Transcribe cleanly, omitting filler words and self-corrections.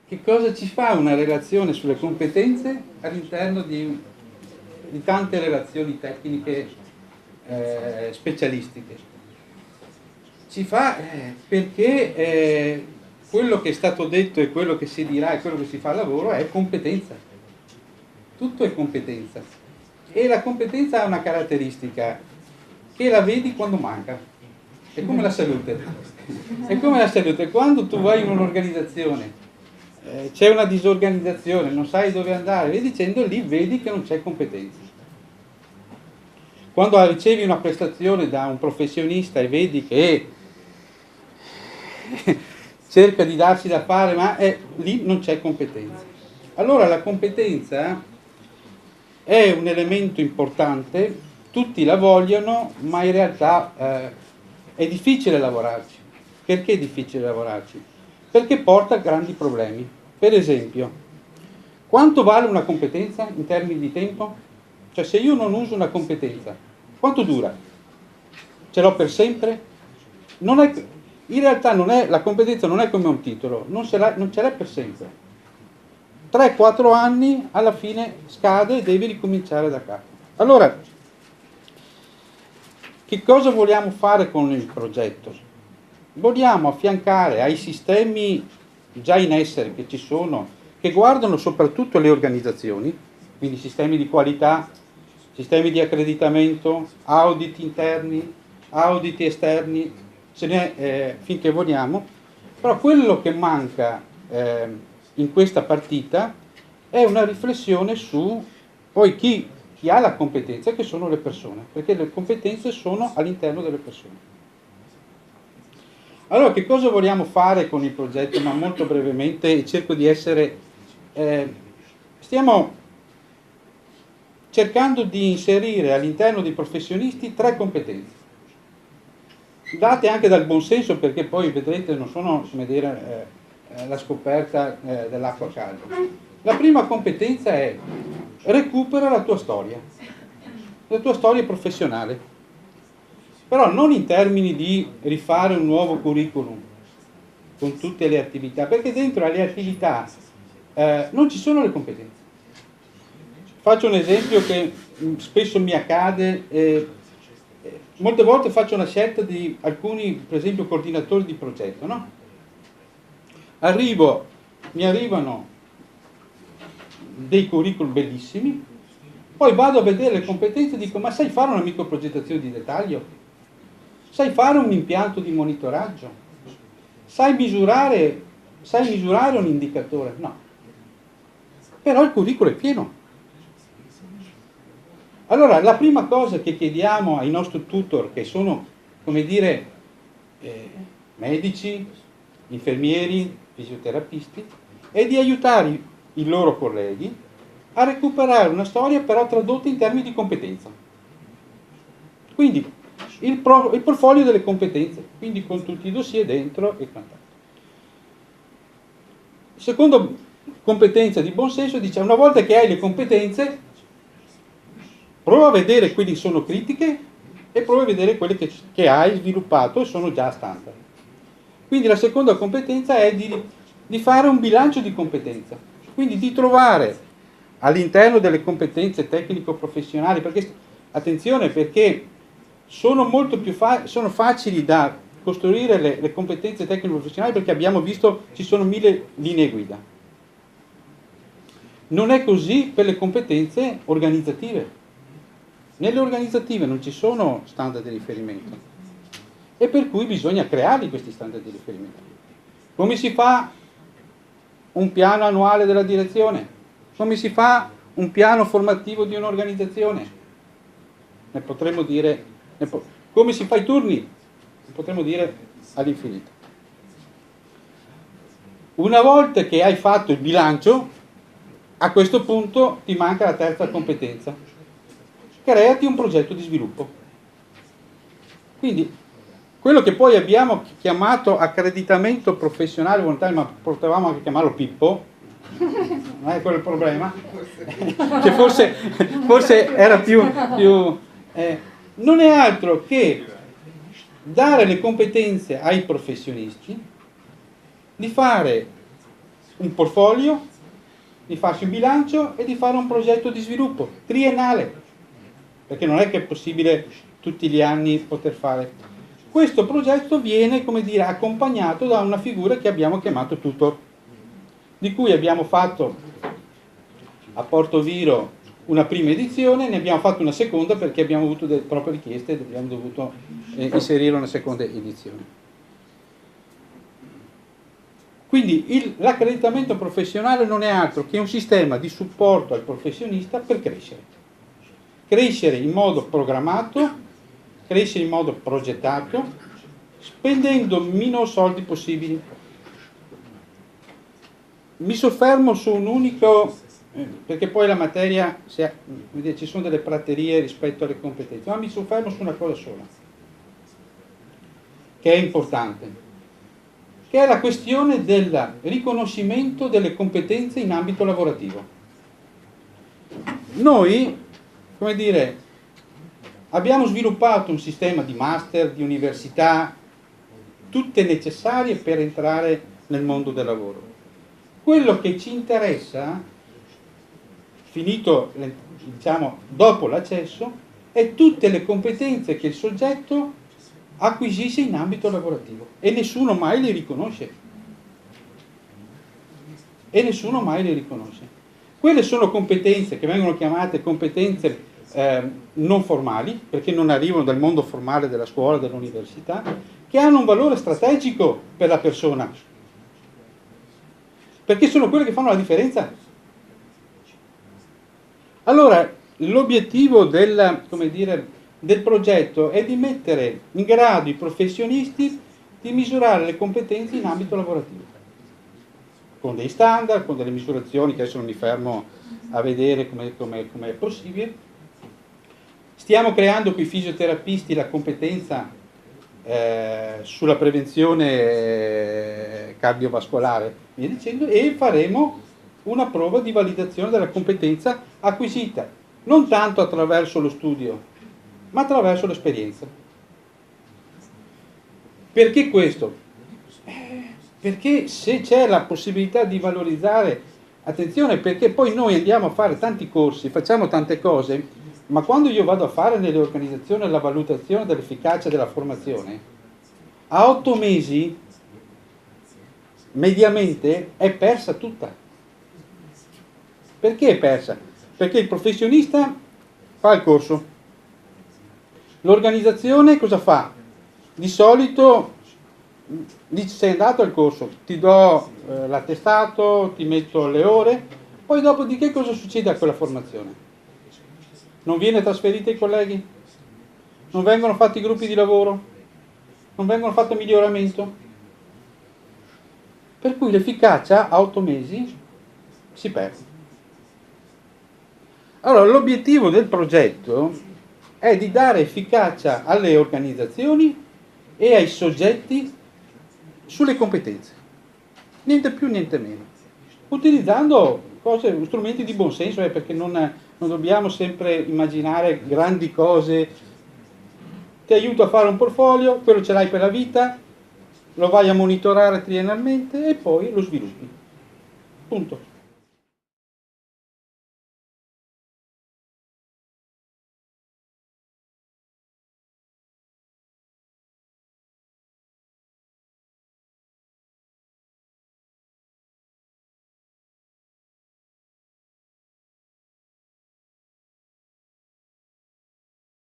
che cosa ci fa una relazione sulle competenze all'interno di tante relazioni tecniche specialistiche? Ci fa perché quello che è stato detto e quello che si dirà e quello che si fa al lavoro è competenza. Tutto è competenza. E la competenza ha una caratteristica, che la vedi quando manca. È come la salute. È come la salute. Quando tu vai in un'organizzazione, c'è una disorganizzazione, non sai dove andare, via dicendo, lì vedi che non c'è competenza. Quando ricevi una prestazione da un professionista e vedi che cerca di darsi da fare, ma lì non c'è competenza. Allora la competenza è un elemento importante, tutti la vogliono, ma in realtà è difficile lavorarci. Perché è difficile lavorarci? Perché porta a grandi problemi. Per esempio, quanto vale una competenza in termini di tempo? Cioè, se io non uso una competenza, quanto dura? Ce l'ho per sempre? Non è, in realtà la competenza non è come un titolo, non ce l'hai per sempre. 3-4 anni, alla fine scade e devi ricominciare da capo. Allora, che cosa vogliamo fare con il progetto? Vogliamo affiancare ai sistemi già in essere che ci sono, che guardano soprattutto le organizzazioni, quindi sistemi di qualità, sistemi di accreditamento, audit interni, audit esterni, ce n'è finché vogliamo, però quello che manca in questa partita è una riflessione su poi chi ha la competenza, che sono le persone, perché le competenze sono all'interno delle persone. Allora, che cosa vogliamo fare con il progetto? Ma molto brevemente, cerco di essere... stiamo cercando di inserire all'interno dei professionisti 3 competenze, date anche dal buonsenso, perché poi vedrete non sono, come dire, la scoperta dell'acqua calda. La prima competenza è: recupera la tua storia professionale. Però non in termini di rifare un nuovo curriculum con tutte le attività, perché dentro alle attività non ci sono le competenze. Faccio un esempio che spesso mi accade, molte volte faccio una scelta di alcuni, per esempio, coordinatori di progetto, no? Mi arrivano dei curriculum bellissimi, poi vado a vedere le competenze e dico: ma sai fare una microprogettazione di dettaglio? Sai fare un impianto di monitoraggio? Sai misurare un indicatore? No. Però il curriculum è pieno. Allora, la prima cosa che chiediamo ai nostri tutor, che sono, come dire, medici, infermieri, fisioterapisti, è di aiutare i loro colleghi a recuperare una storia però tradotta in termini di competenza. Quindi il portfolio delle competenze, quindi con tutti i dossier dentro e quant'altro. Secondo competenza di buon senso dice: una volta che hai le competenze, prova a vedere quali sono critiche e prova a vedere quelle che hai sviluppato e sono già standard. Quindi la seconda competenza è di fare un bilancio di competenza, quindi di trovare all'interno delle competenze tecnico-professionali, perché attenzione, perché sono molto più sono facili da costruire le competenze tecnico-professionali, perché abbiamo visto ci sono 1000 linee guida. Non è così per le competenze organizzative. Nelle organizzative non ci sono standard di riferimento e per cui bisogna crearli questi standard di riferimento. Come si fa un piano annuale della direzione? Come si fa un piano formativo di un'organizzazione? Ne potremmo dire, come si fa i turni? Ne potremmo dire all'infinito. Una volta che hai fatto il bilancio, a questo punto ti manca la terza competenza: creati un progetto di sviluppo. Quindi quello che poi abbiamo chiamato accreditamento professionale volontario, ma potevamo anche chiamarlo Pippo, non è quello il problema, che forse era più non è altro che dare le competenze ai professionisti di fare un portfolio, di farsi un bilancio e di fare un progetto di sviluppo triennale, perché non è che è possibile tutti gli anni poter fare. Questo progetto viene, come dire, accompagnato da una figura che abbiamo chiamato tutor, di cui abbiamo fatto a Porto Viro una prima edizione, ne abbiamo fatto una seconda perché abbiamo avuto delle proprie richieste ed abbiamo dovuto inserire una seconda edizione. Quindi l'accreditamento professionale non è altro che un sistema di supporto al professionista per crescere. Crescere in modo programmato, crescere in modo progettato, spendendo meno soldi possibili. Mi soffermo su un unico, perché poi la materia, ci sono delle praterie rispetto alle competenze, ma mi soffermo su una cosa sola, che è importante, che è la questione del riconoscimento delle competenze in ambito lavorativo. Noi, come dire, abbiamo sviluppato un sistema di master, di università, tutte necessarie per entrare nel mondo del lavoro. Quello che ci interessa, finito, diciamo, dopo l'accesso, è tutte le competenze che il soggetto acquisisce in ambito lavorativo e nessuno mai le riconosce. Quelle sono competenze che vengono chiamate competenze non formali, perché non arrivano dal mondo formale della scuola, dell'università, che hanno un valore strategico per la persona, perché sono quelle che fanno la differenza. Allora, l'obiettivo del progetto è di mettere in grado i professionisti di misurare le competenze in ambito lavorativo, con dei standard, con delle misurazioni che adesso non mi fermo a vedere come è possibile. Stiamo creando con i fisioterapisti la competenza sulla prevenzione cardiovascolare, via dicendo, e faremo una prova di validazione della competenza acquisita, non tanto attraverso lo studio, ma attraverso l'esperienza. Perché questo? Perché se c'è la possibilità di valorizzare, attenzione, perché poi noi andiamo a fare tanti corsi, facciamo tante cose, ma quando io vado a fare nelle organizzazioni la valutazione dell'efficacia della formazione, a 8 mesi mediamente è persa tutta. Perché è persa? Perché il professionista fa il corso, l'organizzazione cosa fa? Di solito dice: sei andato al corso, ti do l'attestato, ti metto le ore, poi dopodiché cosa succede a quella formazione? Non viene trasferita ai colleghi? Non vengono fatti gruppi di lavoro? Non vengono fatti miglioramento? Per cui l'efficacia a 8 mesi si perde. Allora, l'obiettivo del progetto è di dare efficacia alle organizzazioni e ai soggetti sulle competenze, niente più, niente meno, utilizzando strumenti di buon senso, perché non dobbiamo sempre immaginare grandi cose. Ti aiuto a fare un portfolio, quello ce l'hai per la vita, lo vai a monitorare triennalmente e poi lo sviluppi. Punto.